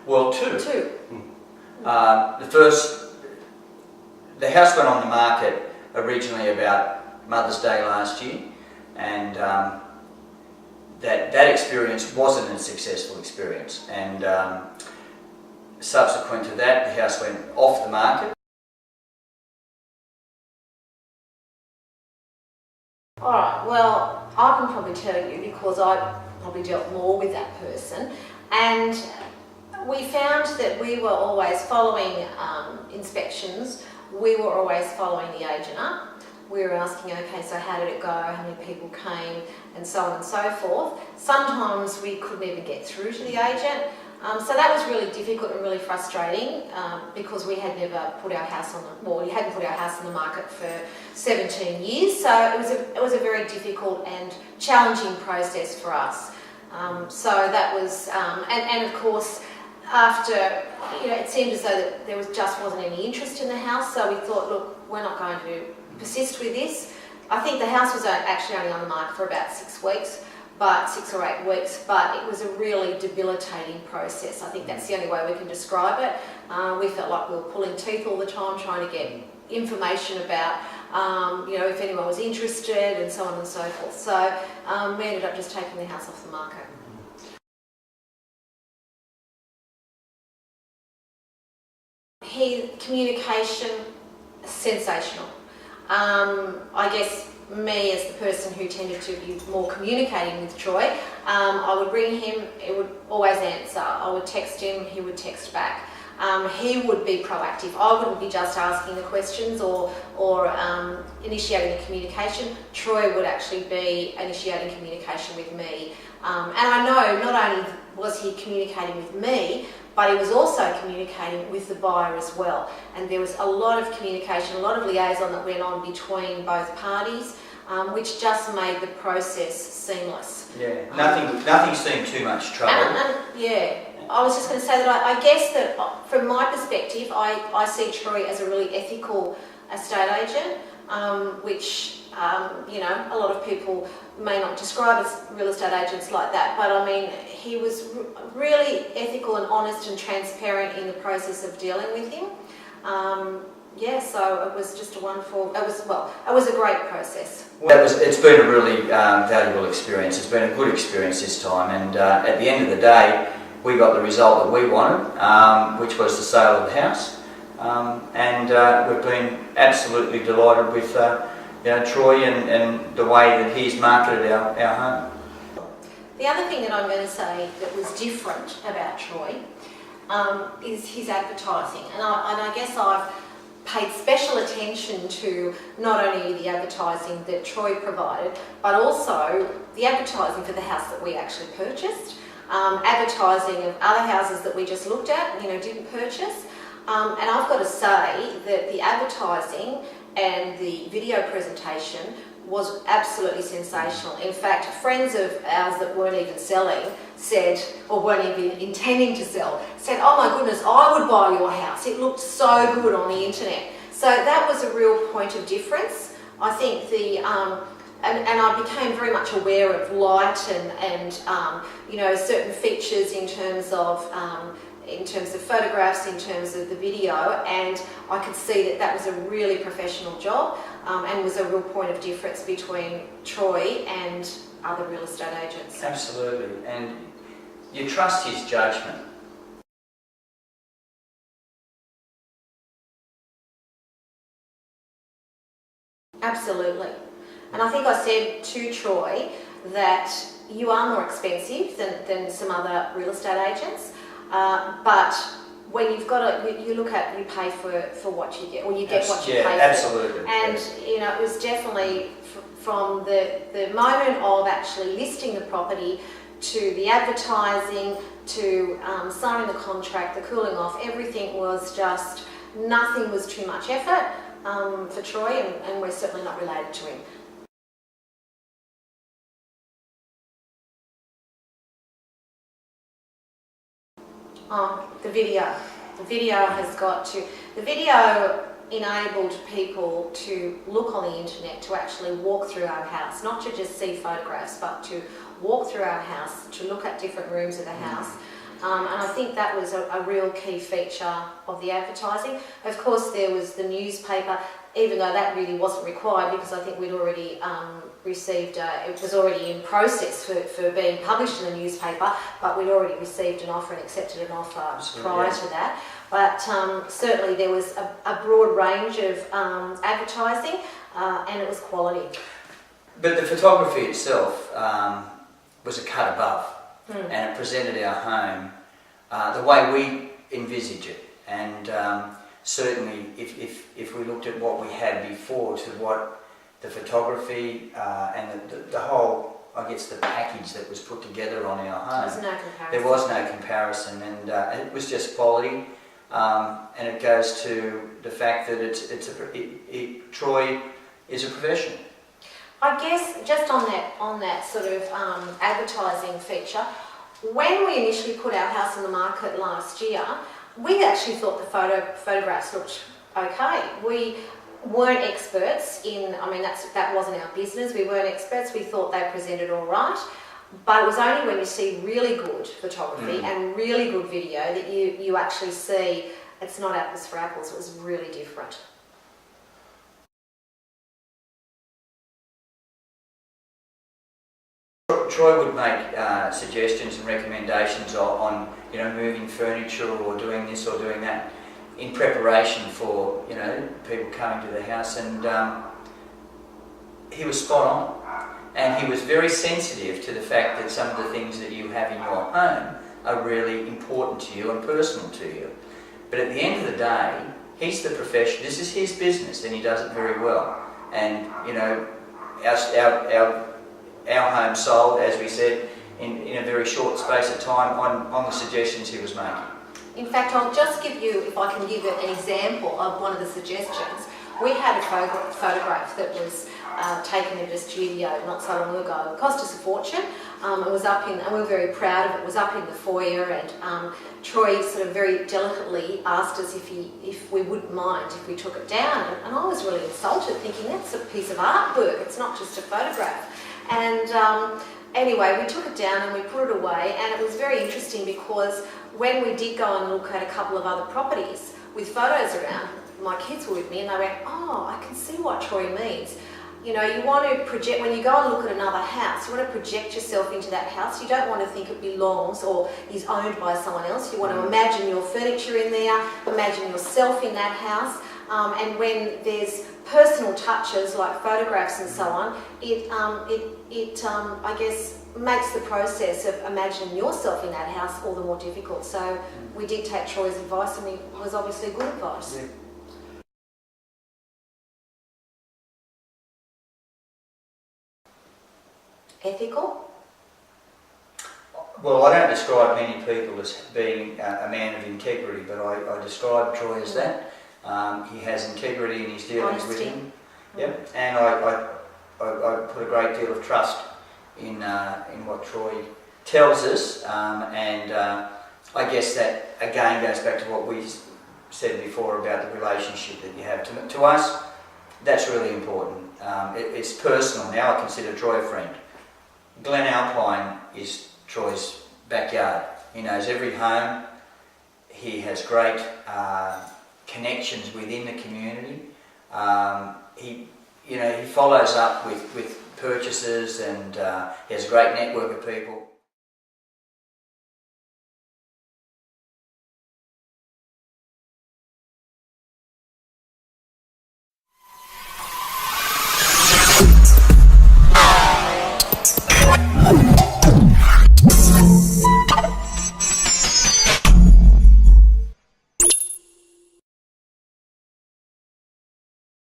Well, two. Two. The house went on the market originally about Mother's Day last year, and that experience wasn't a successful experience, and subsequent to that the house went off the market. Alright, well, I can probably tell you because I probably dealt more with that person, and we found that we were always following inspections, we were always following the agent up. We were asking, okay, so how did it go, how many people came, and so on and so forth. Sometimes we couldn't even get through to the agent, so that was really difficult and really frustrating because we had never put our house on the, well, we hadn't put our house on the market for 17 years, so it was a very difficult and challenging process for us. So that was, and of course, after, it seemed as though that there just wasn't any interest in the house, so we thought, look, we're not going to persist with this. I think the house was actually only on the market for about 6 weeks, 6 or 8 weeks, but it was a really debilitating process. I think that's the only way we can describe it. We felt like we were pulling teeth all the time trying to get information about, if anyone was interested and so on and so forth. So we ended up just taking the house off the market. Communication, sensational. I guess me as the person who tended to be more communicating with Troy, I would ring him, he would always answer. I would text him, he would text back. He would be proactive. I wouldn't be just asking the questions or initiating the communication. Troy would actually be initiating communication with me. And I know not only was he communicating with me, but he was also communicating with the buyer as well. And there was a lot of communication, a lot of liaison that went on between both parties, which just made the process seamless. Yeah, nothing seemed too much trouble. Yeah, I was just going to say that I guess that from my perspective, I see Troy as a really ethical estate agent, which a lot of people may not describe as real estate agents like that, but I mean, he was really ethical and honest and transparent in the process of dealing with him. So it was just a wonderful, it was a great process. Well, it's been a really valuable experience. It's been a good experience this time, and at the end of the day, we got the result that we wanted, which was the sale of the house, and we've been absolutely delighted with Troy and the way that he's marketed our home. The other thing that I'm going to say that was different about Troy is his advertising, and I guess I've paid special attention to not only the advertising that Troy provided, but also the advertising for the house that we actually purchased, advertising of other houses that we just looked at, didn't purchase, and I've got to say that the advertising and the video presentation was absolutely sensational. In fact, friends of ours that weren't even selling said, or weren't even intending to sell, said, oh my goodness, I would buy your house. It looked so good on the internet. So that was a real point of difference. I think and I became very much aware of light and certain features in terms of photographs, in terms of the video, and I could see that was a really professional job and was a real point of difference between Troy and other real estate agents. Absolutely, and you trust his judgment. Absolutely, and I think I said to Troy that you are more expensive than some other real estate agents. But when you've got you pay for what you get, or you get what you pay for. Absolutely. And it was definitely from the moment of actually listing the property to the advertising to signing the contract, the cooling off, everything was just, nothing was too much effort for Troy, and we're certainly not related to him. The video. The video enabled people to look on the internet, to actually walk through our house, not to just see photographs, but to walk through our house, to look at different rooms of the house. and I think that was a real key feature of the advertising. Of course, there was the newspaper, even though that really wasn't required because I think we'd already received, it was already in process for being published in the newspaper, but we'd already received an offer and accepted an offer prior to that. But certainly there was a broad range of advertising and it was quality. But the photography itself was a cut above, and it presented our home the way we envisage it. And certainly, if we looked at what we had before to what the photography and the whole, I guess, the package that was put together on our home, there was no comparison, and it was just quality. And it goes to the fact that Troy is a profession. I guess just on that sort of advertising feature, when we initially put our house on the market last year, we actually thought the photographs looked okay. We weren't experts in, I mean that wasn't our business, we weren't experts, we thought they presented all right, but it was only when you see really good photography and really good video that you actually see it's not apples for apples. It was really different. Troy would make suggestions and recommendations on moving furniture or doing this or doing that in preparation for people coming to the house, and he was spot on, and he was very sensitive to the fact that some of the things that you have in your home are really important to you and personal to you. But at the end of the day, he's the professional. This is his business, and he does it very well. And our home sold, as we said, in a very short space of time on the suggestions he was making. In fact, I'll just give you, if I can give you an example of one of the suggestions. We had a photograph that was taken in a studio not so long ago. It cost us a fortune. It was up in, and we were very proud of it. It was up in the foyer, and Troy sort of very delicately asked us if we wouldn't mind if we took it down. And I was really insulted, thinking that's a piece of artwork. It's not just a photograph. And anyway, we took it down and we put it away, and it was very interesting because when we did go and look at a couple of other properties with photos around, my kids were with me and they went, oh, I can see what Troy means. You want to project, when you go and look at another house, you want to project yourself into that house. You don't want to think it belongs or is owned by someone else. You want to imagine your furniture in there, imagine yourself in that house. And when there's personal touches like photographs and so on, it I guess makes the process of imagining yourself in that house all the more difficult. So we did take Troy's advice, and it was obviously good advice. Yeah. Ethical? Well, I don't describe many people as being a man of integrity, but I describe Troy as that. He has integrity in his dealings with him. Yep. And I put a great deal of trust in what Troy tells us, and I guess that again goes back to what we said before about the relationship that you have. To us, that's really important. It's personal. Now I consider Troy a friend. Glen Alpine is Troy's backyard. He knows every home. He has great connections within the community. He follows up with purchases, and he has a great network of people.